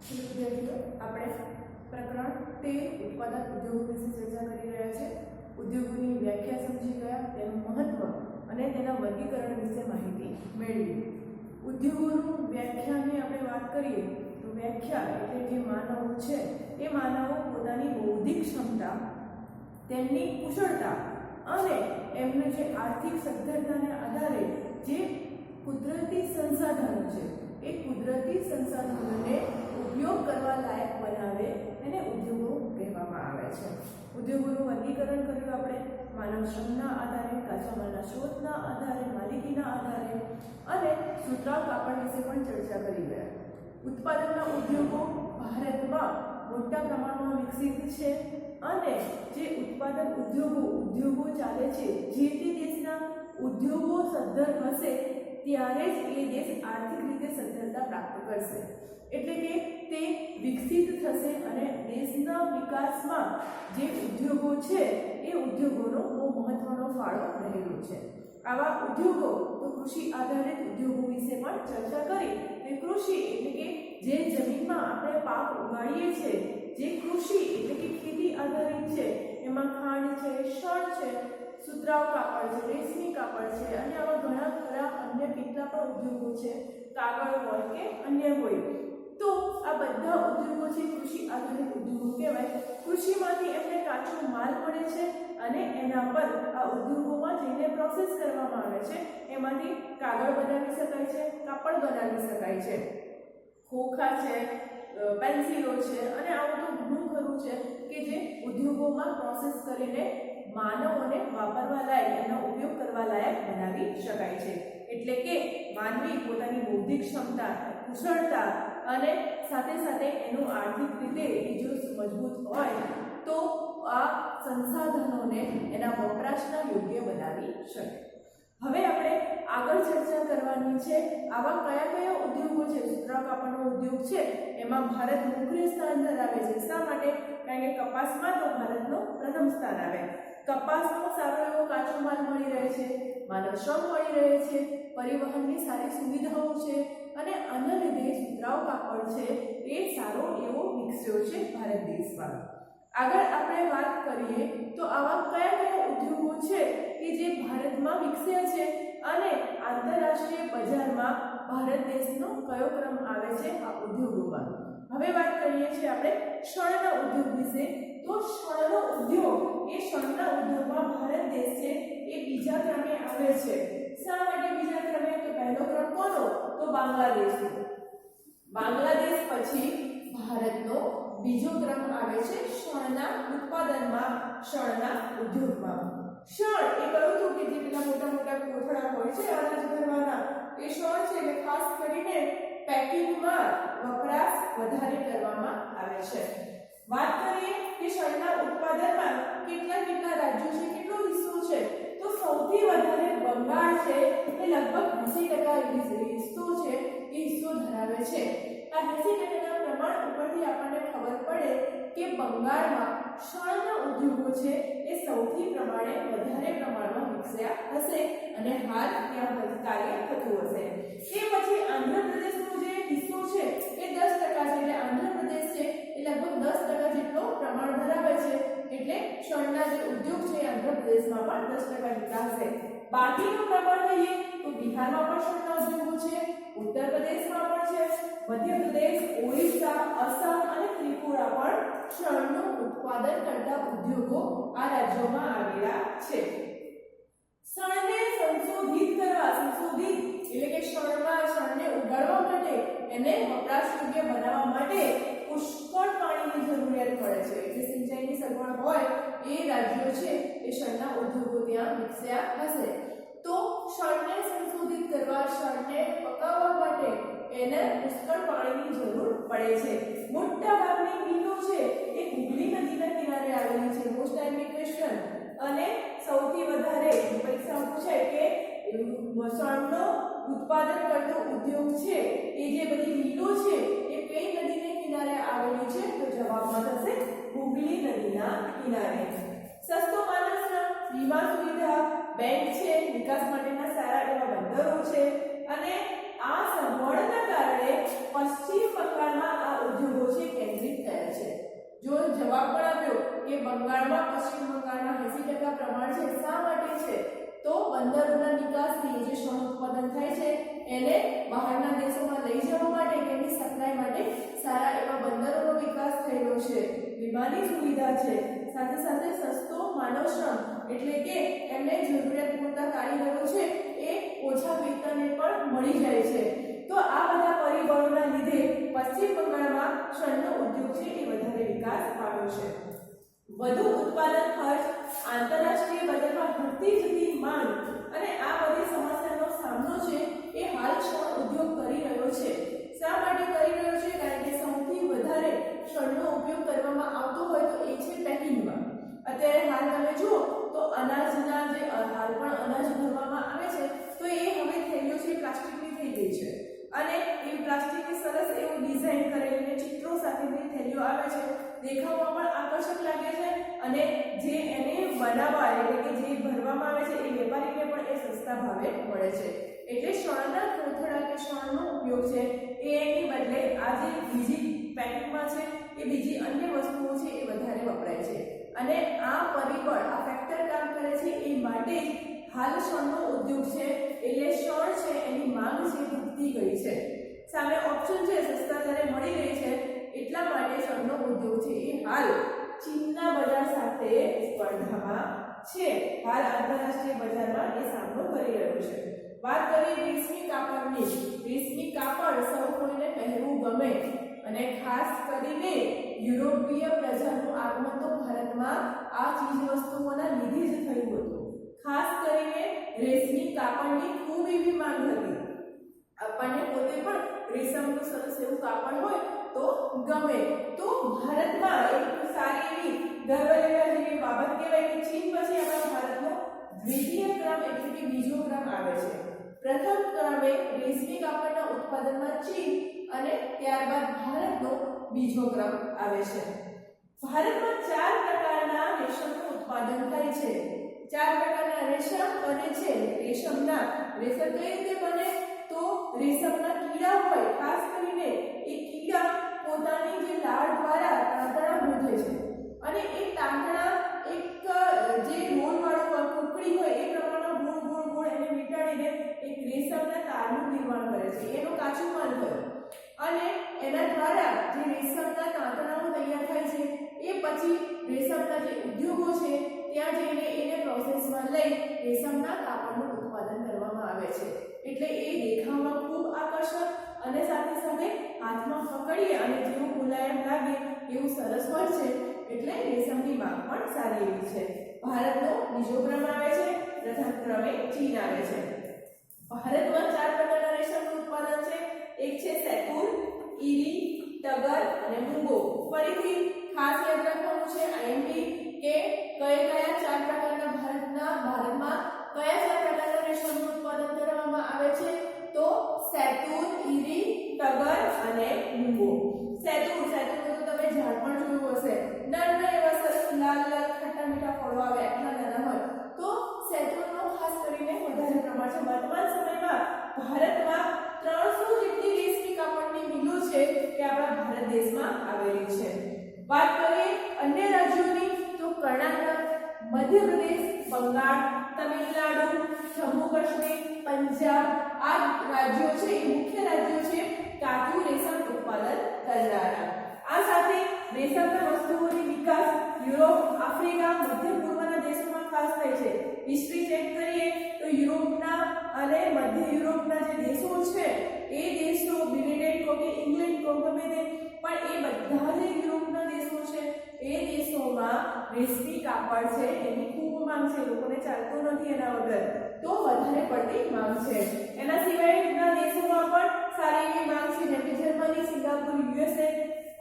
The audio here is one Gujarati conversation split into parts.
વિદ્યાર્થીઓ, આપણે પ્રકરણ 13 ઉત્પાદન ઉદ્યોગો વિશે ચર્ચા કરી રહ્યા છે. ઉદ્યોગોની વ્યાખ્યા સમજી ગયા, તેનું મહત્વ અને તેના વર્ગીકરણ વિશે માહિતી મેળવી. ઉદ્યોગોનું વ્યાખ્યાની આપણે વાત કરીએ તો વ્યાખ્યા એટલે જે માનવો છે એ માનવો પોતાની બૌદ્ધિક ક્ષમતા, તેમની કુશળતા અને એમની જે આર્થિક સદ્ધરતાને આધારે જે કુદરતી સંસાધનો છે એ કુદરતી સંસાધનોને ઉપયોગ કરવા લાયક બનાવે એને ઉદ્યોગો કહેવામાં આવે છે. ઉદ્યોગોનું વર્ગીકરણ કર્યું આપણે માનવ શ્રમના આધારે, કાચા માલના સ્ત્રોતના આધારે, માલિકીના આધારે અને સુતરાઉ કાપડ વિશે પણ ચર્ચા કરી ગયા. ઉત્પાદનના ઉદ્યોગો ભારતમાં મોટા પ્રમાણમાં વિકસિત છે અને જે ઉત્પાદન ઉદ્યોગો ચાલે છે, જે તે દેશના ઉદ્યોગો સદ્ધર હશે ત્યારે જ એ દેશ આર્થિક રીતે સદ્ધરતા પ્રાપ્ત કરશે. એટલે કે તે વિકસિત થશે અને દેશના વિકાસમાં જે ઉદ્યોગો છે એ ઉદ્યોગોનો બહુ મહત્વનો ફાળો રહેલો છે. આવા ઉદ્યોગો તો કૃષિ આધારિત ઉદ્યોગો વિશે પણ ચર્ચા કરી. તે કૃષિ એટલે કે જે જમીનમાં આપણે પાક ઉગાડીએ છીએ, જે કૃષિ એટલે કે ખેતી આધારિત છે, એમાં ખાંડ છે, શણ છે, સુતરાઉ કાપડ છે, રેશમી કાપડ છે અને આવા ઘણા ખરા અન્ય કેટલા પણ ઉદ્યોગો છે, કાગળ હોય કે અન્ય હોય. તો આ બધા ઉદ્યોગો છે કૃષિ આધારિત ઉદ્યોગો કહેવાય. કૃષિમાંથી એમને કાચો માલ મળે છે અને એના પર આ ઉદ્યોગોમાં જઈને પ્રોસેસ કરવામાં આવે છે. એમાંથી કાગળ બનાવી શકાય છે, કાપડ બનાવી શકાય છે, ખોખા છે, પેન્સિલો છે અને આવું તો ઘણું ખરું છે કે જે ઉદ્યોગોમાં પ્રોસેસ કરીને માનવોને વાપરવા લાયક, એનો ઉપયોગ કરવા લાયક બનાવી શકાય છે. એટલે કે માનવી પોતાની બૌદ્ધિક ક્ષમતા, કુશળતા અને સાથે સાથે એનું આર્થિક રીતે જો મજબૂત હોય તો આ સંસાધનોને એના વપરાશના યોગ્ય બનાવી શકે. હવે આપણે આગળ ચર્ચા કરવાની છે આવા કયા કયા ઉદ્યોગો છે. સુતરાઉ કાપડનો ઉદ્યોગ છે એમાં ભારત મુખ્ય સ્થાન ધરાવે છે. શા માટે? કારણ કે કપાસમાં તો ભારતનો પ્રથમ સ્થાન આવે. કપાસનો સારો એવો કાચો માલ મળી રહે છે, માનવ શ્રમ મળી રહે છે, પરિવહનની સારી સુવિધાઓ છે અને આના લીધે સુતરાઉ કાપડ છે એ સારો એવો વિકસ્યો છે ભારત દેશમાં. આગળ આપણે વાત કરીએ તો આવા કયા કયા ઉદ્યોગો છે કે જે ભારતમાં વિકસ્યા છે અને આંતરરાષ્ટ્રીય બજારમાં ભારત દેશનો કયો ક્રમ આવે છે આ ઉદ્યોગોમાં. હવે વાત કરીએ છીએ આપણે શણના ઉદ્યોગ વિશે. તો શણનો ઉદ્યોગ એ શણના ઉદ્યોગમાં ભારત દેશ છે એ બીજા ક્રમે આવે છે. શા માટે બીજા ક્રમે? તો પહેલો ક્રમ કોનો? તો બાંગ્લાદેશનો. બાંગ્લાદેશ પછી ભારતનો બીજો ક્રમ આવે છે શણના ઉત્પાદનમાં, શણના ઉદ્યોગમાં. શણ એ કહ્યું હતું કે જે પેલા મોટા મોટા કોથળા હોય છે અનાજ ભરવાના, એ શણ છે એટલે ખાસ કરીને પેકિંગમાં વપરાશ વધારે કરવામાં આવે છે. વાત કરીએ કે શણના ઉત્પાદનમાં કેટલા રાજ્યો છે, કેટલો હિસ્સો છે, તો સૌથી વધારે બંગાળ છે એ લગભગ 80% હિસ્સો છે એ હિસ્સો ધરાવે છે. આ 80% પ્રમાણ ઉપરથી આપણને ખબર પડે કે બંગાળમાં શણના ઉદ્યોગો છે એ સૌથી વધારે પ્રમાણમાં વિકસ્યા હશે અને હાલ ત્યાં કાર્ય થતું હશે. એ પછી આંધ્રપ્રદેશનો જે હિસ્સો છે એ 10% છે. એટલે આંધ્રપ્રદેશ છે એ લગભગ 10% જેટલો પ્રમાણ ધરાવે છે. એટલે શણના જે ઉદ્યોગ છે આંધ્રપ્રદેશમાં પણ 10% જેટલા હશે. બાકીનું પ્રમાણ લઈએ તો બિહારમાં પણ શણના ઉદ્યોગો છે, ઉત્તર પ્રદેશમાં પણ છે, મધ્યપ્રદેશ, ઓડિશા, આસામ અને ત્રિપુરા પણ શણનું ઉત્પાદન કરતા ઉદ્યોગો આ રાજ્યોમાં આવેલા છે. શણને સંશોધિત એટલે કે શણને ઉગાડવા માટે, એને વપરાશયોગ્ય બનાવવા માટે પુષ્કળ પાણીની જરૂરિયાત પડે છે. એટલે સિંચાઈની સગવડ હોય એ રાજ્યો છે એ શણના ઉદ્યોગો ત્યાં વિકસ્યા હશે. તો શણને સંશોધિત કરવા, શણને પકાવવા માટે એને પુષ્કળ પાણીની જરૂર પડે છે. મોટા ભાગની મિલો છે એ હુગલી નદીના કિનારે આવેલી છે. Most timely question. અને સૌથી વધારે પરીક્ષામાં પૂછાય કે શણનો ઉત્પાદન કરતો ઉદ્યોગ છે એ જે બધી મિલો છે એ કઈ નદીને કિનારે આવેલી છે? તો જવાબમાં થશે હુગલી નદીના કિનારે. સસ્તો માનવ શ્રમ, વીમા સુવિધા, બેંક છે, વિકાસ માટેના સારા એવા બંદરો છે અને આ સગવડના કારણે પશ્ચિમ બંગાળમાં આ ઉદ્યોગો જો જવાબ પણ આપ્યો કે બંગાળમાં પશ્ચિમ બંગાળમાં 80% પ્રમાણ છે, શા માટે છે? તો બંદરોના નિકાસથી જે શણ ઉત્પાદન થાય છે એને બહારના દેશોમાં લઈ જવા માટે, તેની સપ્લાય માટે સારા એવા બંદરોનો વિકાસ થયેલો છે, વિમાની સુવિધા છે, સાથે સાથે સસ્તો માનવ શ્રમ એટલે કે એમને જરૂરિયાત પૂરતા કારીગરો છે એ ઓછા વેતને પણ મળી જાય છે. તો આ બધા પરિબળોના લીધે પશ્ચિમ બંગાળમાં શણનો ઉદ્યોગ છે એ વધારે વિકાસ પામ્યો છે. વધુ ઉત્પાદન ખર્ચ, આંતરરાષ્ટ્રીય બજારમાં વધતી જતી માંગ અને આ બધી સમસ્યાનો સામનો છે એ હાલ શણ ઉદ્યોગ કરી રહ્યો છે. શા માટે કરી રહ્યો છે? કારણ કે સૌથી વધારે શણનો ઉપયોગ કરવામાં આવતો હોય તો એ છે પેકિંગમાં. અત્યારે હાલ તમે જુઓ તો અનાજના જે હાલ પણ અનાજ ભરવામાં આવે છે તો એ હવે થેલીઓ છે પ્લાસ્ટિકની થઈ ગઈ છે અને એ પ્લાસ્ટિકની સરસ એવું ડિઝાઇન કરેલી ચિત્રો સાથેની થેલીઓ આવે છે, દેખાવમાં પણ આકર્ષક લાગે છે અને જે એને બનાવવા એટલે કે જે ભરવામાં આવે છે એ વેપારીને પણ એ સસ્તા ભાવે મળે છે. એટલે શણના કોથળા કે શણનો ઉપયોગ છે એની બદલે આ જે બીજી પેકિંગમાં છે એ બીજી અન્ય વસ્તુઓ છે એ વધારે વપરાય છે અને આ પરિબળ આ ફેક્ટર કામ કરે છે એ માટે જ હાલ શણનો ઉદ્યોગ છે એટલે શણ છે એની માંગ છે વધતી ગઈ છે. સામે ઓપ્શન છે સસ્તા દરે મળી રહી છે એટલા માટે શણનો ઉદ્યોગ છે એ હાલ ચીનના બજાર સાથે સ્પર્ધામાં છે. હાલ આંતરરાષ્ટ્રીય બજારમાં એ સામનો કરી રહ્યો છે. વાત કરીએ રેશમી કાપડની. રેશમી કાપડ સૌ કોઈને પહેરવું ગમે અને ખાસ કરીને યુરોપીય પ્રજાનું આગમન તો ભારતમાં આ ચીજ વસ્તુઓના લીધે જ થયું હતું. ખાસ કરીને રેશમી કાપડની ખૂબ એવી માંગ હતી. આપણને પોતે પણ રેશમનું સરસ એવું કાપડ હોય તો ગમે. તો ભારતમાં એક સારી એવી ગર્વ લેવા જેવી બાબત કહેવાય કે ચીન પછી આપણા ભારતનો દ્વિતીય ક્રમ એટલે કે બીજો ક્રમ આવે છે. પ્રથમ ક્રમે રેશમી કાપડના ઉત્પાદનમાં ચીન અને ત્યારબાદ ભારતનો બીજો ક્રમ આવે છે. ભારતમાં 4 પ્રકારના રેશમનું ઉત્પાદન થાય છે. 4 પ્રકારના રેશમ બને છે. રેશમ કઈ રીતે બને? તો રેશમના કીડા હોય, ખાસ કરીને એ કીડા પોતાની જે લાળ દ્વારા તાંતણા ગોઠવે છે અને એ તાંતણા એક જે રોલ વાળો કુકડી હોય એ પ્રમાણમાં ગોળ ગોળ એને વીંટાળીને એક રેશમના તારનું નિર્માણ કરે છે. એનો કાચું માલ થયો અને એના દ્વારા જે રેશમના તાંતણાઓ તૈયાર થાય છે એ પછી રેશમના જે ઉદ્યોગો છે ત્યાં જઈને એને પ્રોસેસમાં લઈ રેશમના કાપડનું ઉત્પાદન કરવામાં આવે છે. એટલે એ દેખાવમાં ખૂબ આકર્ષક અને સાથે સાથે હાથમાં પકડીએ અને જેવું મુલાયમ લાગે એવું સરસ હોય છે. એટલે રેશમની માંગ પણ સારી એવી છે. ભારતનો બીજો ક્રમ આવે છે, પ્રથમ ક્રમે ચીન આવે છે. ભારતમાં 4 પ્રકારના રેશમનું ઉત્પાદન છે. એક છે સેતુર, ઈરી, ટગર અને મૂંગો. ફરીથી ખાસ યાદ રાખવાનું છે આઈએમપી કે કયા 4 પ્રકારના ભારતમાં કયા 4 પ્રકારના રેશમનું ઉત્પાદન કરવામાં આવે છે? તો સેતુર, ઈરી, ટગર અને મૂંગો. સેતુર તો તમે ઝાડ પણ જોયું હશે. નાના એવા સરસ લાલ ખાટા મીઠા ફળો આવે એટલા નાના હોય. તો સેતુરનો ખાસ કરીને વધારે પ્રમાણ છે. વર્તમાન સમયમાં ભારતમાં 300 જેટલી રેશમી કાપડની મિલો છે કે આપણા ભારત દેશમાં આવેલી છે. વાત કરીએ અન્ય રાજ્યોની તો કર્ણાટક, મધ્યપ્રદેશ, બંગાળ, તમિલનાડુ, જમ્મુ કાશ્મીર, પંજાબ આ રાજ્યો છે એ મુખ્ય રાજ્યો છે કાચું રેશમ ઉત્પાદન કરનારા. આ સાથે રેશમના વસ્તુઓની વિકાસ યુરોપ, આફ્રિકા, મધ્ય પૂર્વના દેશોમાં ખાસ થાય છે. હિસ્ટ્રી ચેક કરીએ તો યુરોપના અને મધ્ય યુરોપના જે દેશો છે એ દેશો બ્રિટેન કો કે ઇંગ્લેન્ડ કો ગમે તે પણ એ બધા જે યુરોપના દેશો છે એ દેશોમાં રેશમી કાપડ છે એની ખૂબ માંગ છે. લોકોને ચાલતો નથી એના વગર, તો વધારે પડતી માંગ છે. એના સિવાયના દેશોમાં પણ સારી એવી માંગ છે જેમ કે Germany, Singapore, USA,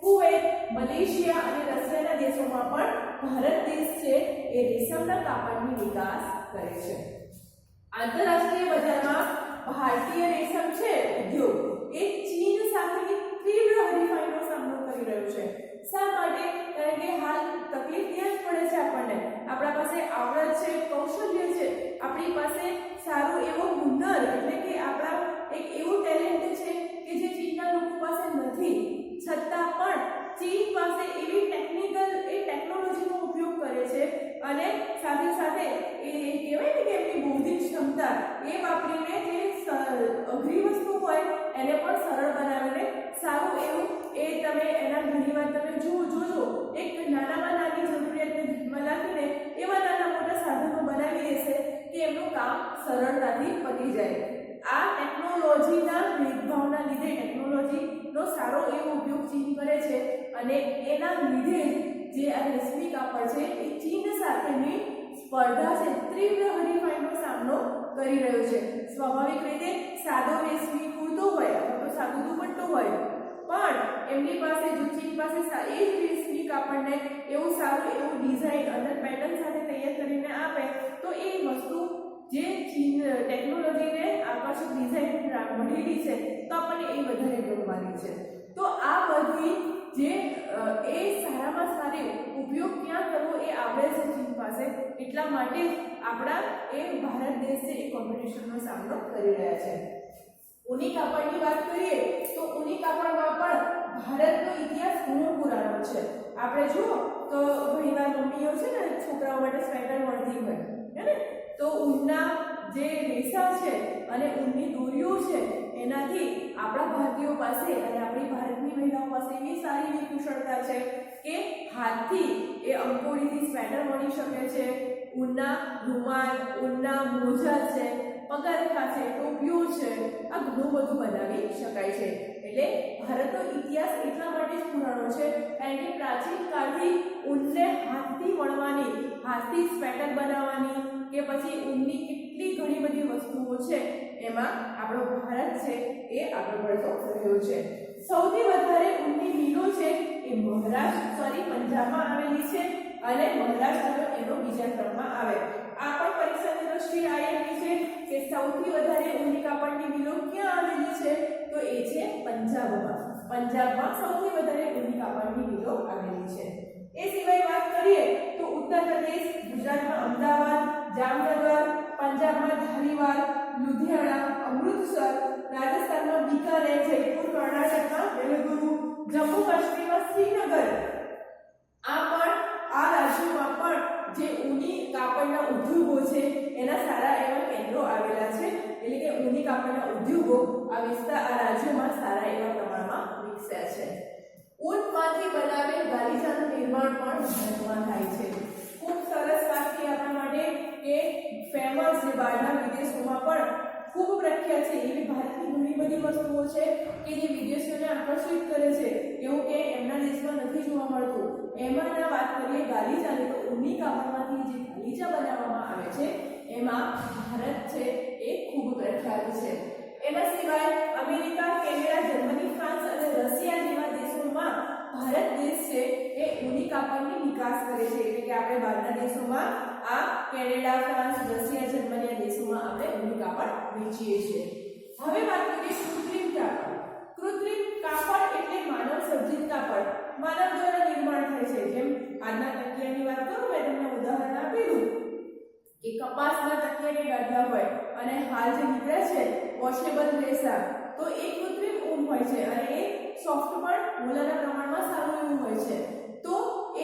Kuwait, Malaysia અને રશિયાના દેશોમાં પણ ભારત દેશ છે એ રેશમના કાપડની વિકાસ કરે છે. આંતરરાષ્ટ્રીય બજારમાં ભારતીય રેશમ છે ઉદ્યોગ એ ચીન સાથેની તીવ્ર હરીફાઈનો સામનો કરી રહ્યો છે. શા માટે? કારણ કે હાલ તકલીફ ત્યાં જ પડે છે. આપણને આપણા પાસે આવડત છે, કૌશલ્ય છે, આપણી પાસે સારું એવો હુનર એટલે કે આપણા એક એવું ટેલેન્ટ છે કે જે ચીનના લોકો પાસે નથી. છતાં પણ ચીન પાસે એવી ટેકનોલોજીનો ઉપયોગ કરે છે અને સાથે સાથે એ કહેવાય ને કે એમની બૌદ્ધિક ક્ષમતા એ વાપરીને જે અઘરી વસ્તુ હોય એને પણ સરળ બનાવીને સારું એવું એ તમે એના ઘણીવાર તમે જોજો એક નાનામાં નાની જરૂરિયાતને ધ્યાનમાં રાખીને એવા નાના મોટા સાધનો બનાવી દેશે કે એમનું કામ સરળતાથી પતી જાય. આ ટેકનોલોજીના ભેદભાવના લીધે ટેકનોલોજીનો સારો એવો ઉપયોગ ચીન કરે છે અને એના લીધે જે આ રેશમી કાપડ છે એ ચીન સાથેની સ્પર્ધા છે તીવ્ર હરીફાઈનો સામનો કરી રહ્યો છે. સ્વાભાવિક રીતે સાદો રેશમી કુર્તો હોય અથવા તો સાદો દુપટ્ટો હોય પણ એમની પાસે જો ચીન પાસે એ જ રેશમી કાપડને એવું સારું એવું ડિઝાઇન અને પેટર્ન સાથે તૈયાર કરીને આપે તો એ વસ્તુ જે ચીન ટેકનોલોજીને આકર્ષક ડિઝાઇન મળેલી છે તો આપણને એ વધારે ગમવાની છે. તો આ બધી જે એ સારામાં સારી ઉપયોગ ક્યાં કરવો એ આવડે છે ચીન પાસે એટલા માટે આપણા એ ભારત દેશ છે એ કોમ્પિટિશનનો સામનો કરી રહ્યા છે. ઊની કાપડની વાત કરીએ તો ઊની કાપડમાં પણ ભારતનો ઇતિહાસ ઘણો પુરાણો છે. આપણે જુઓ તો ઘણીવાર મમ્મીઓ છે ને છોકરાઓ માટે સ્વેટર મળતી હોય હે ને તો ઊનના જે રેસા છે અને ઊનની દોરીઓ છે એનાથી આપણા ભારતીયો પાસે અને આપણી ભારતની મહિલાઓ પાસે એવી સારી એવી કુશળતા છે કે હાથથી એ અંકોડીથી સ્વેટર બની શકે છે. ઊનના રૂમાલ, ઊનના મોજા છે, પગરખા છે, ટોપીઓ છે, આ ઘણું બધું બનાવી શકાય છે. એટલે ભારતનો ઇતિહાસ એટલા માટે જ પુરાણો છે કારણ કે પ્રાચીન કાળથી ઊનને હાથથી વણવાની, હાથથી સ્વેટર બનાવવાની કે પછી ઊનની કેટલી ઘણી બધી વસ્તુઓ છે એમાં આપણો ભારત છે એ આગળ વધતો રહ્યો છે. સૌથી વધારે ઊનની મિલો છે એ પંજાબમાં આવેલી છે અને મહારાષ્ટ્ર એનો બીજા ક્રમમાં આવે. આ પણ પરીક્ષાની દ્રષ્ટિએ આવેલી છે કે સૌથી વધારે ઊની કાપડની મિલો ક્યાં આવેલી છે તો એ છે પંજાબમાં. પંજાબમાં સૌથી વધારે ઊની કાપડની મિલો આવેલી છે. એ સિવાય વાત કરીએ તો ઉત્તર પ્રદેશ, ગુજરાતમાં અમદાવાદ, જામનગર, પંજાબમાં ધારીવાલ, લુધિયાણા, અમૃતસર, રાજસ્થાનમાં બીકાનેર, જયપુર, કર્ણાટકમાં બેલુગુરુ, જમ્મુ કાશ્મીરમાં શ્રીનગર, આ રાજ્યોમાં પણ જે ઊની કાપડના ઉદ્યોગો છે એના સારા એવા કેન્દ્રો આવેલા છે. એટલે કે ઊની કાપડના ઉદ્યોગો આ રાજ્યોમાં સારા એવા પ્રમાણમાં વિકસ્યા છે. ઊનમાંથી બનાવેલ ગાલીચાનું નિર્માણ પણ ભારતમાં થાય છે. ખૂબ સરસ વાત છે આપણા માટે કે ફેમસ જે બહારના વિદેશોમાં પણ ખૂબ પ્રખ્યાત છે એવી ભારતની ઘણી બધી વસ્તુઓ છે કે જે વિદેશીઓને આકર્ષિત કરે છે એવું કે એમના દેશમાં નથી જોવા મળતું. એમાંના વાત કરીએ ગાલીચાની તો ઊની કાપડમાંથી જે ગાલીચા બનાવવામાં આવે છે એમાં ભારત છે એ ખૂબ પ્રખ્યાત છે. એના સિવાય અમેરિકા, કેનેડા, જર્મની, ફ્રાન્સ અને રશિયા જેવા દેશોમાં ભારત દેશ છે એ ઊની કાપડની નિકાસ કરે છે. એટલે કે આપણે બહારના દેશોમાં આ કેનેડા, ફ્રાન્સ, રશિયા, જર્મની દેશોમાં આપણે ઊની કાપડ વેચીએ છીએ. હવે વાત કરીએ કૃત્રિમ કાપડ. કૃત્રિમ કાપડ એટલે માનવ સર્જિત કાપડ, માનવ દ્વારા નિર્માણ થાય છે. જેમ આજના તકિયાની વાત કરું મેં તમને ઉદાહરણ આપેલું કે કપાસના તકિયાની ગાંઠલા હોય અને હાલ જે નીકળે છે વોશેબલ રેસા તો એ કૃત્રિમ ઊન હોય છે અને એ સોફ્ટ પણ મૂલાના પ્રમાણમાં સારું એવું હોય છે. તો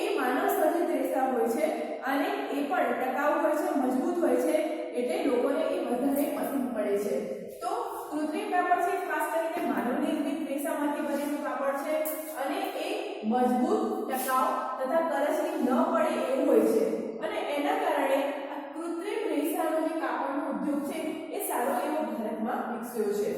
એ માનવ સર્જિત રેસા હોય છે અને એ પણ ટકાઉ હોય છે, મજબૂત હોય છે એટલે લોકોને એ વધારે પસંદ પડે છે. તો કૃત્રિમ કાપડ છે ખાસ કરીને માનવ નિર્મિત રેસામાંથી બનેલું કાપડ છે અને એ મજબૂત, ટકાઉ તથા કરચલી ન પડે એવું હોય છે અને એના કારણે આ કૃત્રિમ રેસાનો જે કાપડનો ઉદ્યોગ છે એ સારો એવો ભારતમાં વિકસ્યો છે.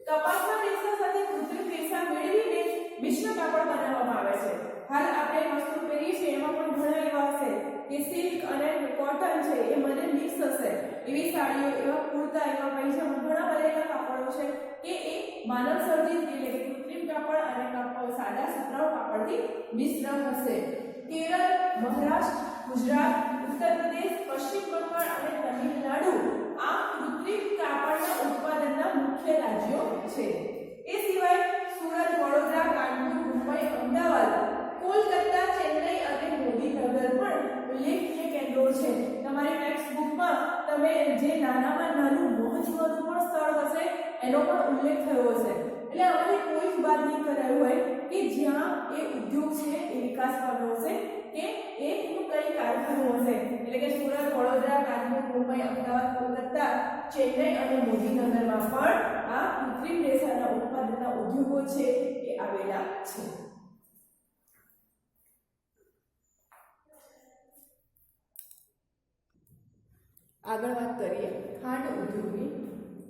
કપાસના રેસા સાથે કૃત્રિમ રેસા મેળવીને મિશ્ર કાપડ બનાવવામાં આવે છે. હાલ આપણે વસ્તુ પહેરીએ છીએ એમાં પણ ઘણા એવા હશે કે સિલ્ક અને કોટન છે એ મને મિક્સ હશે એવી સાડીઓ, એવા કુર્તા, એવા પૈજામા ઘણા બધા એવા કાપડો છે કે એ માનવ સર્જિત એટલે કે કૃત્રિમ કાપડ અને સાદા સુતરાઉ કાપડથી મિશ્ર હશે. કેરળ, મહારાષ્ટ્ર, ગુજરાત, ઉત્તર પ્રદેશ, પશ્ચિમ બંગાળ અને તમિલનાડુ આ કૃત્રિમ કાપડના ઉત્પાદનના મુખ્ય રાજ્યો છે. એ સિવાય સુરત, વડોદરા, કાનપુર, મુંબઈ, અમદાવાદ, કોલકાતા, ચેન્નઈ અને મોદીનગર પણ ઉલ્લેખનીય કેન્દ્રો છે. તમારી ટેક્સ્ટ બુકમાં તમે જે નાનામાં નાનું મહત્વનું પણ સ્થળ હશે એનો પણ ઉલ્લેખ થયો હશે. એટલે આમાંથી કોઈ જ વાત નહીં કરાયું હોય કે જ્યાં એ ઉદ્યોગ છે વડોદરા, કાનપુર, મુંબઈ, અમદાવાદ, કોલકાતા, ચેન્નઈ અને મોદીનગરમાં પણ આ કૃત્રિમ રેસાના ઉત્પાદનના ઉદ્યોગો છે એ આવેલા છે. આગળ વાત કરીએ ખાંડ ઉદ્યોગની.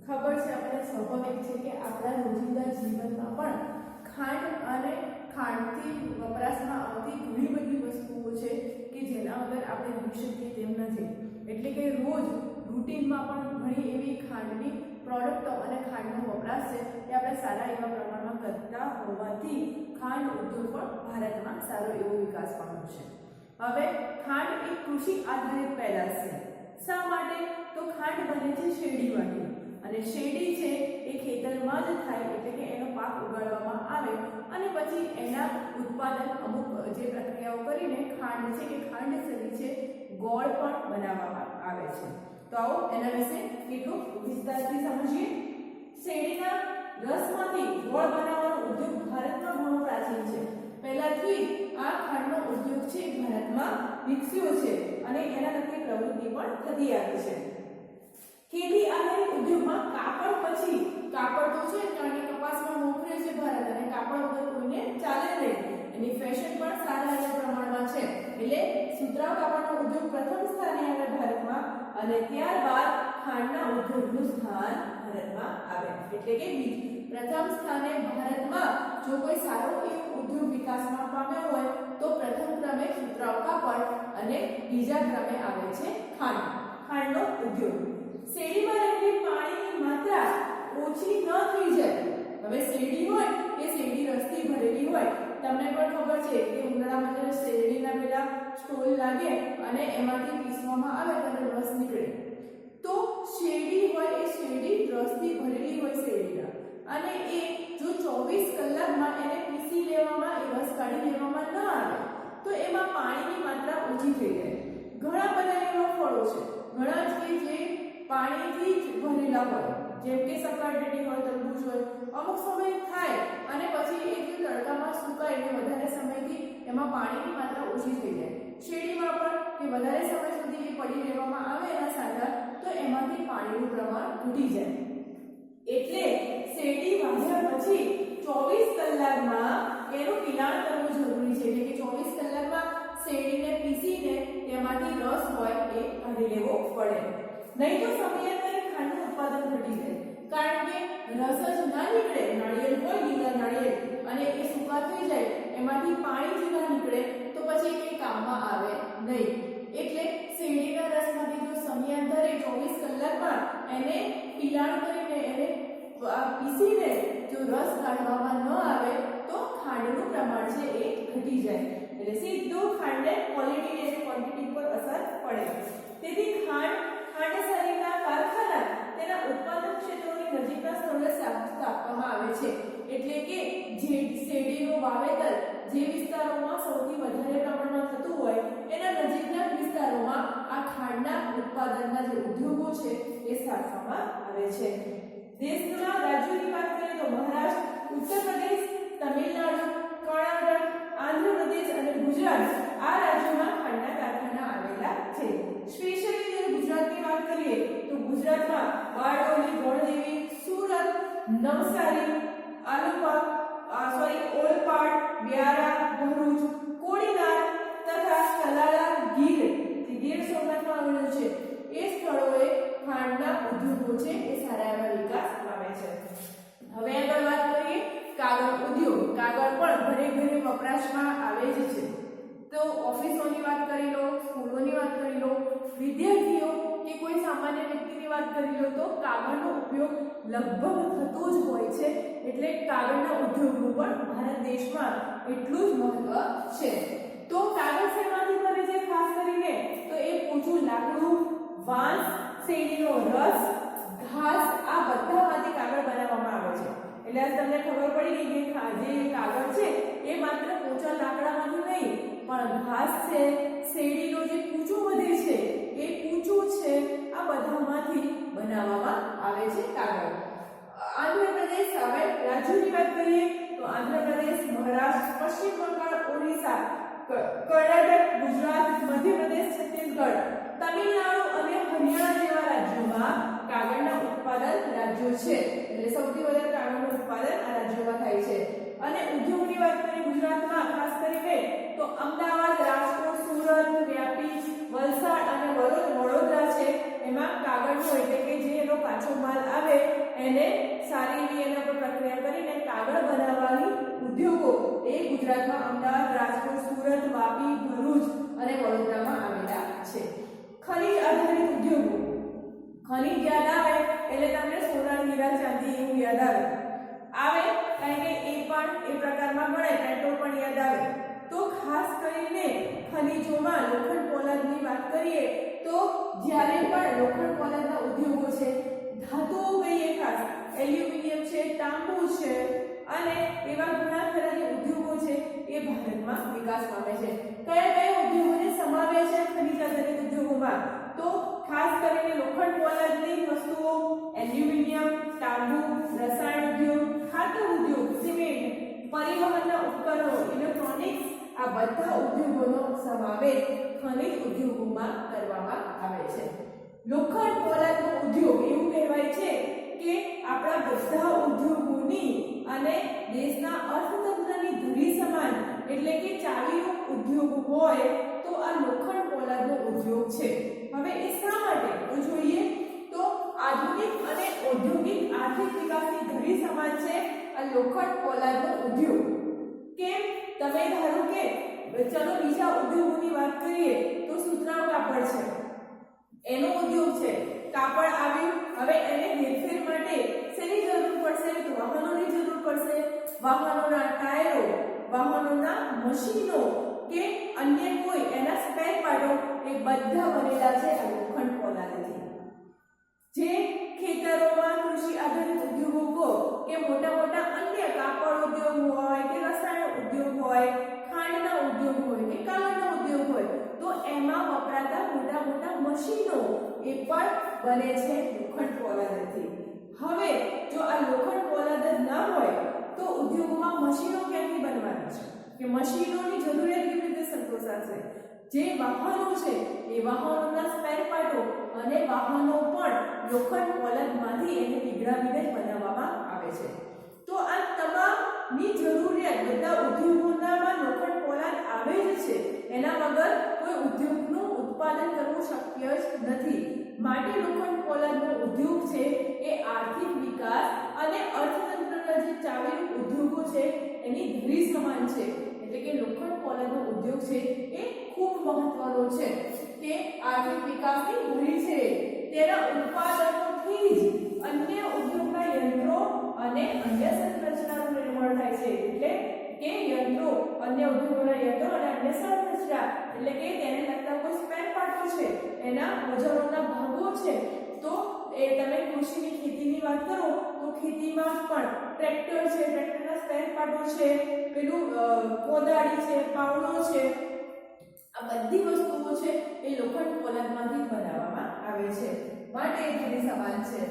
ખબર છે આપણે સ્વાભાવિક છે કે આપણા રોજિંદા જીવનમાં પણ ખાંડ અને ખાંડથી વપરાશમાં આવતી ઘણી બધી વસ્તુઓ છે કે જેના વગર આપણે રહી શકીએ તેમ નથી. એટલે કે રોજ રૂટીનમાં પણ ઘણી એવી ખાંડની પ્રોડક્ટો અને ખાંડનો વપરાશ છે એ આપણે સારા એવા પ્રમાણમાં કરતા હોવાથી ખાંડ ઉદ્યોગ પણ ભારતમાં સારો એવો વિકાસ પામ્યો છે. હવે ખાંડ એક કૃષિ આધારિત પેદાશ છે. શા માટે? તો ખાંડ બને છે શેરડીમાંથી અને શેરડી છે એ ખેતરમાં જ થાય, એટલે કે એનો પાક ઉગાડવામાં આવે અને પછી એના ઉત્પાદન અમુક જે પ્રક્રિયાઓ કરીને ખાંડ છે કે ખાંડ સરી છે ગોળ પણ બનાવવામાં આવે છે. તો આવો એના વિશે કેટલું વિસ્તારથી સમજીએ. શેરડીના રસમાંથી ગોળ બનાવવાનો ઉદ્યોગ ભારતમાં ઘણો પ્રાચીન છે. પહેલાથી આ ખાંડનો ઉદ્યોગ છે ભારતમાં વિકસ્યો છે અને એના લગતી પ્રવૃત્તિ પણ થતી આવી છે. ખેતી આધારિત ઉદ્યોગમાં કાપડ, પછી કાપડ તો છે કારણ કે કપાસમાં મોખરે છે ભારત અને કાપડ વગર કોઈને ચાલે નહીં. એની ફેશન પણ સારા એવા પ્રમાણમાં છે એટલે સુતરાઉ કાપડનો ઉદ્યોગ પ્રથમ સ્થાને આવે ભારતમાં અને ત્યારબાદ ખાંડના ઉદ્યોગનું સ્થાન ભારતમાં આવે. એટલે કે પ્રથમ સ્થાને ભારતમાં જો કોઈ સારો એવો ઉદ્યોગ વિકાસમાં પામ્યો હોય તો પ્રથમ ક્રમે સુતરાઉ કાપડ અને બીજા ક્રમે આવે છે ખાંડનો ઉદ્યોગ. શેરડીમાં રહેલી પાણીની માત્રા ઓછી ન થઈ જાય. હવે શેરડી હોય એ શેરડી રસથી ભરેલી હોય. તમને પણ ખબર છે કે ઉનાળામાં જ્યારે શેરડીના પેલા સ્ટોલ લાગે અને એમાંથી પીસવામાં આવે ત્યારે રસ નીકળે. તો શેરડી હોય એ શેરડી રસથી ભરેલી હોય શેરડીના અને એ જો 24 કલાકમાં એને પીસી લેવામાં, એ રસ કાઢી લેવામાં ન આવે તો એમાં પાણીની માત્રા ઓછી થઈ જાય. ઘણા બધા એવા ફળો છે, ઘણા છે જે પાણીથી જ ભરેલા હોય, જેમ કે સફરજન હોય, તરબૂચ હોય. અમુક સમય થાય અને પછી એ જે તડકામાં સુકાય એટલે વધારે સમયથી એમાં પાણીની માત્રા ઓછી થઈ જાય. શેરડીમાં પણ કે વધારે સમય સુધી એ પડી રહેવામાં આવે એના સાંધા તો એમાંથી પાણીનું પ્રમાણ ઘટી જાય. એટલે શેરડી વાઢ્યા પછી 24 કલાકમાં એનું પિલાણ કરવું જરૂરી છે. એટલે કે 24 કલાકમાં શેરડીને પીસીને તેમાંથી રસ હોય એ કાઢી લેવો પડે. નહીં તો સમયાંતરે ખાંડનું ઉત્પાદન ઘટી જાય. કારણ કે રસ જ ના નીકળે, નાળિયેર હોય, લીલા નાળિયેર, અને એ સૂકા થઈ જાય, એમાંથી પાણી જ ના નીકળે તો પછી કંઈ કામમાં આવે નહીં. એટલે શેરડીના રસમાંથી જો સમયાંતરે 24 કલાકમાં એને પિલાણ કરીને એને પીસીને જો રસ કાઢવામાં ન આવે તો ખાંડનું પ્રમાણ છે એ ઘટી જાય. એટલે સીધું ખાંડને ક્વોલિટી અને ક્વોન્ટિટી પર અસર પડે. તેથી ખાંડસરીના કારખાના તેના ઉત્પાદન ક્ષેત્રોની નજીકના સ્થળે સ્થાપવામાં આવે છે. એટલે કે જે શેરડીનું વાવેતર જે વિસ્તારોમાં સૌથી વધારે પ્રમાણમાં થતું હોય એના નજીકના વિસ્તારોમાં આ ખાંડના ઉત્પાદનના જે ઉદ્યોગો છે એ સ્થાપવામાં આવે છે. દેશના રાજ્યોની વાત કરીએ તો મહારાષ્ટ્ર, ઉત્તર પ્રદેશ, તમિલનાડુ, કર્ણાટક, આંધ્રપ્રદેશ અને ગુજરાત આ રાજ્યોમાં ખાંડના કારખાના આવેલા છે. સ્પેશિયલી ગુજરાતની વાત કરીએ તો ગુજરાતમાં બારડોલી, ગોળદેવી, સુરત, નવસારી, ઓલપાડ, વ્યારા, ભરૂચ, કોડીનાર તથા તલાલા, ગીર સોમનાથમાં આવેલું છે. એ સ્થળોએ ખાંડના ઉદ્યોગો છે એ સારા એવા વિકાસ પામે છે. હવે આગળ વાત કરીએ કાગળ ઉદ્યોગ. કાગળ પણ ઘરે ઘરે વપરાશમાં આવે જ છે. તો ઓફિસોની વાત કરી લો, સ્કૂલોની વાત કરી લો, વિદ્યાર્થીઓ કે કોઈ સામાન્ય વ્યક્તિની વાત કરી લો તો કાગળનો ઉપયોગ લગભગ થતો જ હોય છે. એટલે કાગળના ઉદ્યોગનું પણ ભારત દેશમાં એટલું જ મહત્વ છે. તો કાગળ શેમાંથી બને છે? ખાસ કરીને તો એ પોચું લાકડું, વાંસ, શેરડીનો રસ, ઘાસ, આ બધામાંથી કાગળ બનાવવામાં આવે છે. એટલે આ તમને ખબર પડી ગઈ કે જે કાગળ છે એ માત્ર પોચા લાકડામાંથી નહીં પણ ઘાસ છે, શેરડીનો જે કૂચો વધે છે એ કૂચો છે, આ બધામાંથી બનાવવામાં આવે છે કાગળ. આંધ્રપ્રદેશ, હવે રાજ્યોની વાત કરીએ તો આંધ્રપ્રદેશ, મહારાષ્ટ્ર, પશ્ચિમ બંગાળ, ઓડિશા, કર્ણાટક, ગુજરાત, મધ્યપ્રદેશ, છત્તીસગઢ, તમિલનાડુ છે, એટલે સૌથી વધારે કાગળનું ઉત્પાદન આ રાજ્યોમાં થાય છે. અને ઉદ્યોગની વાત કરીએ ગુજરાતમાં ખાસ કરીને તો અમદાવાદ, રાજકોટ, સુરત, વ્યાપી, વલસાડ અને વડોદરા છે એમાં કાગળનો એટલે કે જે એનો કાચો માલ આવે એને સારી રીતે એના પર પ્રક્રિયા કરીને કાગળ બનાવવાની ઉદ્યોગો એ ગુજરાતમાં અમદાવાદ, રાજકોટ, સુરત, વાપી, ભરૂચ અને વડોદરામાં આવેલા છે. ખનીજ આધારિત ઉદ્યોગો, ખનીજ યાદ આવે એટલે તમને સોના, હીરા, ચાંદી એવું યાદ આવે કારણ કે એ પણ એ પ્રકારમાં ગણાય. પેટ્રોલ પણ યાદ આવે. તો ખાસ કરીને ખનીજોમાં લોખંડ પોલાદની વાત કરીએ તો જ્યારે પણ લોખંડ પોલાદના ઉદ્યોગો છે, ધાતુઓ કહીએ ખાસ એલ્યુમિનિયમ છે, તાંબુ છે અને એવા ઘણા ખરા જે ઉદ્યોગો છે એ ભારતમાં વિકાસ પામે છે. કયા કયા ઉદ્યોગોને સમાવે છે ખનીજ આધારિત ઉદ્યોગોમાં? તો ખાસ કરીને લોખંડ પોલાદની વસ્તુઓ, એલ્યુમિનિયમ, તાંબુ, રસાયણ ઉદ્યોગ, ખાતર ઉદ્યોગ, સિમેન્ટ, પરિવહનના ઉપકરણો, ઇલેક્ટ્રોનિક્સ આ બધા ઉદ્યોગોનો સમાવેશ ખનીજ ઉદ્યોગોમાં કરવામાં આવે છે. લોખંડ પોલાદનો ઉદ્યોગ એવું કહેવાય છે કે આપણા બધા ઉદ્યોગોની અને દેશના અર્થતંત્રની ધરી સમાન એટલે કે ચાવીનો ઉદ્યોગ હોય તો આ લોખંડ પોલાદનો ઉદ્યોગ છે. હવે એ શા માટે તો જોઈએ તો આધુનિક અને ઔદ્યોગિક આર્થિક વિકાસની ધરી સમાન છે આ લોખંડ પોલાદનો ઉદ્યોગ. કેમ? તમે ધારો કે ચલો બીજા ઉદ્યોગોની વાત કરીએ તો સુતરાઉ કાપડ છે, એનો ઉદ્યોગ છે. કાપડ આવ્યું, હવે એને હેરફેર માટે શેની જરૂર પડશે? તો વાહનોની જરૂર પડશે. વાહનોના ટાયરો, વાહનોના મશીનો કે અન્ય કોઈ એના સ્પેર પાર્ટો એ બધા બનેલા છે આ લોખંડ પોલાદથી. જે ખેતરોમાં કૃષિ આધારિત ઉદ્યોગો કે મોટા મોટા અન્ય કાપડ ઉદ્યોગ હોય કે રસાયણ ઉદ્યોગ હોય, ખાંડના ઉદ્યોગ હોય કે કાગળના ઉદ્યોગ હોય તો એમાં વપરાતા મોટા મોટા મશીનો એ પણ બને છે લોખંડ પોલાદથી. હવે જો આ લોખંડ પોલાદ જ ના હોય તો ઉદ્યોગોમાં મશીનો ક્યાંથી બનવાના છે કે મશીનોની જરૂરિયાત કેવી રીતે સંતોષાશે? જે વાહનો છે એ વાહનોના સ્પેર પાર્ટો અને વાહનો પણ લોખંડ પોલાદમાંથી એને પીગળાવીને બનાવવામાં આવે છે. તો આ તમામની જરૂરિયાત બધા ઉદ્યોગોનામાં લોખંડ પોલાદ આવે જ છે. એના વગર કોઈ ઉદ્યોગનું ઉત્પાદન કરવું શક્ય જ નથી. માટે લોખંડ પોલાદનો ઉદ્યોગ છે એ આર્થિક વિકાસ અને અર્થતંત્રના જે ચાવી ઉદ્યોગો છે એની ધરી સમાન છે. એટલે કે લોખંડ પોલાદનો ઉદ્યોગ છે એ ખૂબ મહત્વનો છે કે આર્થિક વિકાસની ધરી છે. તેના ઉત્પાદનોથી જ અન્ય ઉદ્યોગના યંત્રો અને અન્ય સંરચનાનું નિર્માણ થાય છે. એટલે કે યંત્રો, અન્ય ઉદ્યોગોના યંત્રો અને અન્ય સંરચના એટલે કે તેને લગતા કોઈ સ્પેર પાર્ટો છે, એના ઓજારોના ભાગો છે. તો એ તમે કૃષિની ખેતીની વાત કરો તો ખેતીમાં પણ ટ્રેક્ટર છે, ટ્રેક્ટરના સ્પેર પાર્ટો છે, પેલું કોદાળી છે, પાવડો છે, આ બધી વસ્તુઓ છે એ લોખંડ પોલાદમાંથી બનાવવામાં આવે છે. માટે એ ધરી સમાન છે.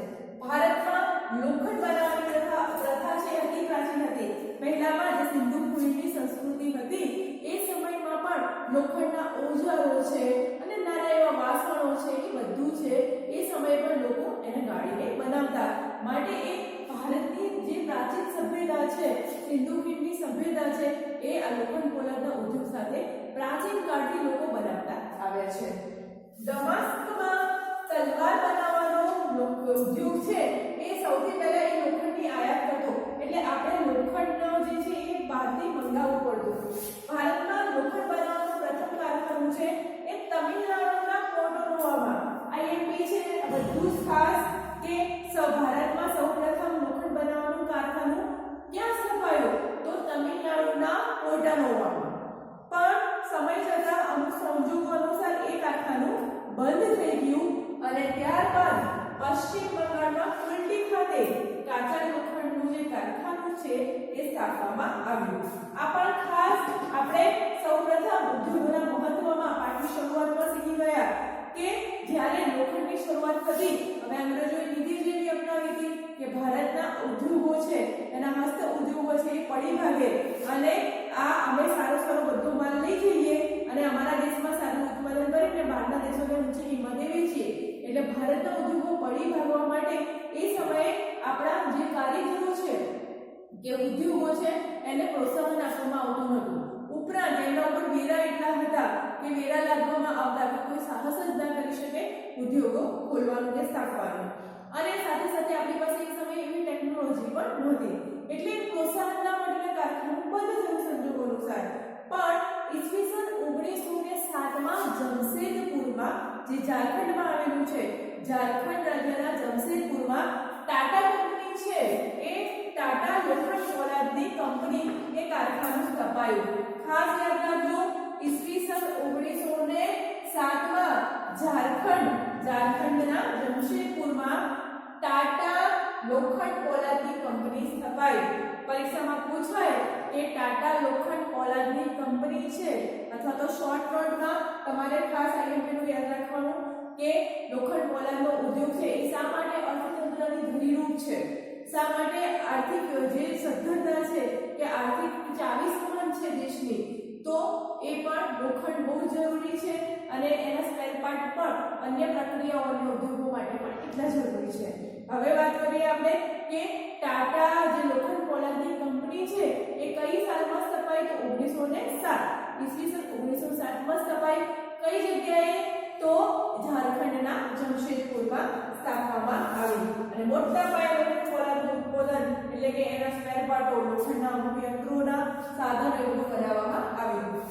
ભારતમાં લોખંડ બનાવવાની પ્રથા છે હતી પ્રાચીન હતી. પહેલામાં જે સિંધુ ખીણની સંસ્કૃતિ હતી એ સમયમાં પણ લોખંડના ઓજારો છે અને નાના એવા વાસણો છે એ બધું છે એ સમયે પણ લોકો એને ગાળીને બનાવતા. માટે એ ભારતની જે પ્રાચીન સભ્યતા છે, સિંધુ ખીણની સભ્યતા છે એ આ લોખંડ પોલાદના ઉદ્યોગ સાથે પ્રાચીન કાળથી લોકો બનાવતા આવ્યા છે. દમાસ્કમાં તલવાર બનાવવાનો ઉદ્યોગ છે એ સૌથી પહેલા એ લોખંડની આયાત કરતો. એટલે આપણે લોખંડનો જે છે એ બહારથી મંગાવવું પડતું. ભારતમાં લોખંડ બનાવવાનું પ્રથમ કારખાનું છે એ તમિલનાડુના પોર્ટોનોવામાં આઈએમપી છે. બધું જ ખાસ કે ભારતમાં સૌપ્રથમ લોખંડ બનાવવાનું કારખાનું ક્યાં સ્થપાયું? તો તમિલનાડુના પોર્ટોનોવામાં. પણ સમય જતાં અમુક સંજોગો અનુસાર એ કારખાનું બંધ થઈ ગયું અને ત્યારબાદ પશ્ચિમ બંગાળમાં કુલ્ટી ખાતે કાચા લોખંડનું જે કારખાનું છે એ સ્થાપવામાં આવ્યું. આ પણ ખાસ આપણે સૌપ્રથમ ઉદ્યોગોના મહત્વમાં પાઠની શરૂઆતમાં શીખી ગયા કે જ્યારે લોખંડની શરૂઆત થતી, હવે અંગ્રેજોએ નીતિ જેવી અપનાવી હતી કે ભારતના ઉદ્યોગો છે એના હસ્ત ઉદ્યોગો છે એ પડી ભાગે અને આ અમે સારો બધો માલ લઈ જઈએ અને અમારા દેશમાં સારું ઉત્પાદન કરીને બહારના દેશોને ઊંચી કિંમતે વેચીએ. એટલે ભારતના ઉદ્યોગો પડી ભાગવા માટે એ સમયે આપણા જે કારીગરો છે કે ઉદ્યોગો છે એને પ્રોત્સાહન આપવામાં આવતું હતું. ઉપરાંત એમના ઉપર વેરા એટલા હતા કે વેરા લાદવામાં આવતા કે કોઈ સાહસ જ ના કરી શકે ઉદ્યોગો ખોલવાનું કે સ્થાપવાનું. અને સાથે સાથે આપણી પાસે એ સમયે એવી ટેકનોલોજી પણ નહોતી એટલે પ્રોત્સાહન ના મળીને કારખાનું બંધ થયું સંજોગો અનુસાર. પણ ઈસવીસન 1907માં જમશેદપુરમાં જે ઝારખંડમાં આવેલું છે, ઝારખંડ રાજ્યના જમશેદપુરમાં ટાટા કંપની છે એ ટાટા લોખંડ પોલાદની કંપની એ કારખાનું સ્થપાયું. ખાસ યાદ રાખજો ઈસવીસન 1907માં ઝારખંડના જમશેદપુરમાં ટાટા લોખંડ પોલાદની કંપની સ્થપાઈ. પરીક્ષામાં પૂછાય કે ટાટા લોખંડ પોલાદની કંપની છે અથવા તો શોર્ટ વર્ડમાં તમારે ખાસ આઈએમપી નું યાદ રાખવાનું કે લોખંડ પોલાદનો ઉદ્યોગ છે એ શા માટે અર્થતંત્રની ધરીરૂપ છે, શા માટે આર્થિક જે સદ્ધરતા છે કે આર્થિક ચાવી સમાન છે દેશની, તો એ પણ લોખંડ બહુ જરૂરી છે અને એના સ્પેર પાર્ટ પણ અન્ય પ્રક્રિયાઓ અને ઉદ્યોગો માટે પણ એટલા જરૂરી છે. હવે વાત કરીએ આપણે કે ટાટા જે લોખંડ પોલાદની કંપની છે એ કઈ સાલમાં સ્થપાઈ? તો 1907 ઈસવીસન 1907માં સ્થપાઈ. કઈ જગ્યાએ? તો ઝારખંડના જમશેદપુરમાં સ્થાપવામાં આવી અને મોટા પાયે લોખંડ પોલાદનું ઉત્પાદન એટલે કે એના સ્પેર પાર્ટો, લોખંડના અમુક યંત્રોના સાધનો એવું બનાવવામાં આવ્યું.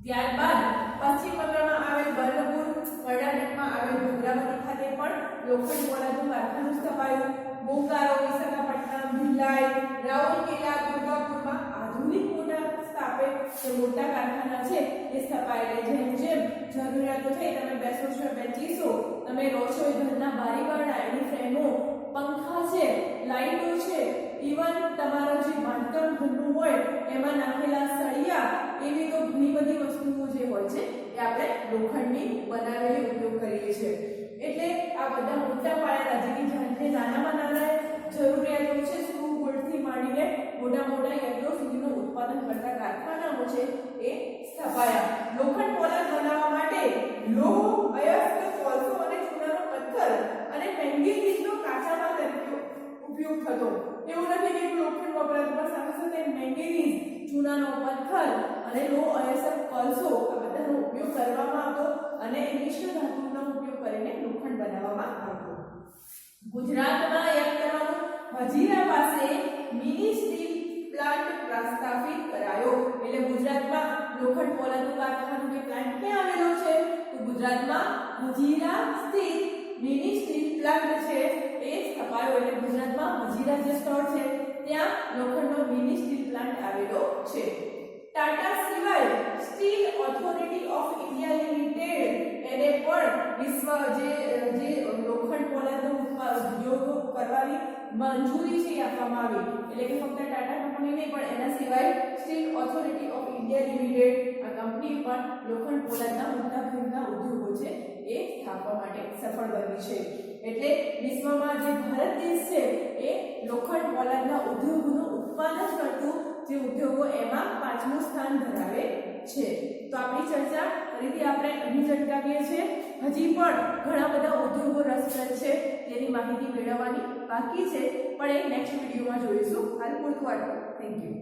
ત્યારબાદ પશ્ચિમ બંગાળમાં આવેલ બર્નપુર, કર્ણાટકમાં આવેલ ભદ્રાવતી ખાતે પણ લોખંડ પોલાદનું કારખાનું સ્થપાયું. બોકારો, વિશાખાપટ્ટનમ, ભિલાઈ, રાઉરકેલા, દુર્ગાપુરમાં આધુનિક મોટા સ્થાપિત જે મોટા કારખાના છે એ સ્થપાયેલા. જેમ જેમ જરૂરિયાતો થઈ તમે બેસો છો, બેચીસો, તમે રસોઈ ઘરના બારી બારણા, એની ફ્રેમો, પંખા છે, લાઈટો છે, ઇવન તમારો જે બાંધકામ ઘરનું હોય એમાં નાખેલા સળિયા, એવી તો ઘણી બધી વસ્તુઓ જે હોય છે એ આપણે લોખંડની બનાવેલી ઉપયોગ કરીએ છીએ. એટલે આ બધા મોટા પાયાના જે નાનામાં નાના જરૂરિયાતો છે, સ્ક્રૂ બોલ્ટથી માંડીને મોટા મોટા યંત્રો સુધીનું ઉત્પાદન કરતા કારખાનાઓ છે એ સ્થપાયા. લોખંડ પોલાદ બનાવવા માટે લોહ, અયસ્ક, કોલસો અને ચૂનાનો પથ્થર અને મેંગેનીઝનો કાચા માલ તરીકે ઉપયોગ થતો. એવું નથી કે લોખંડ વપરાતું, પણ સાથે સાથે મેંગેનીઝ, ચૂનાનો પથ્થર અને લોહ, અયસ્ક, કોલસો આ બધાનો ઉપયોગ કરવામાં આવતો અને મિશ્ર ધાતુનો ઉપયોગ કરીને લોખંડ બનાવવામાં આવતું. ગુજરાતમાં યાદ કરવાનું, હજીરા પાસે મિની સ્ટીલ પ્લાન્ટ પ્રસ્થાપિત કરાયો. એટલે ગુજરાતમાં લોખંડ પોલાદનું કારખાનું કે પ્લાન્ટ ક્યાં આવેલો છે? તો ગુજરાતમાં હજીરા સ્થિત મિની સ્ટીલ પ્લાન્ટ છે એ સ્થપાયો. એટલે ગુજરાતમાં હજીરા જે સ્થળ છે ત્યાં લોખંડનો મિની સ્ટીલ પ્લાન્ટ આવેલો છે. ટાટા સિવાય steel authority of India limited એને પણ વિશ્વ જે લોખંડ પોલાદનો ઉદ્યોગ કરવાની મંજૂરી છે આપવામાં આવી. એટલે કે ફક્ત ટાટા કંપની નહીં પણ એના સિવાય steel authority of India limited આ કંપની પણ લોખંડ પોલાદના મોટા ભાગના ઉદ્યોગો છે એ સ્થાપવા માટે સફળ બની છે. એટલે વિશ્વમાં જે ભારત દેશ છે એ લોખંડ પોલાદના ઉદ્યોગોનું ઉત્પાદન કરતું જે ઉદ્યોગો એમાં 5મું સ્થાન ધરાવે છે. તો આપણી ચર્ચા ફરીથી આપણે અહીં જ અટકાવીએ છીએ. હજી પણ ઘણા બધા ઉદ્યોગો રસપ્રદ છે જેની માહિતી મેળવવાની બાકી છે, પણ એ નેક્સ્ટ વિડીયોમાં જોઈશું. હાલ પૂરતું આટલું. Thank you.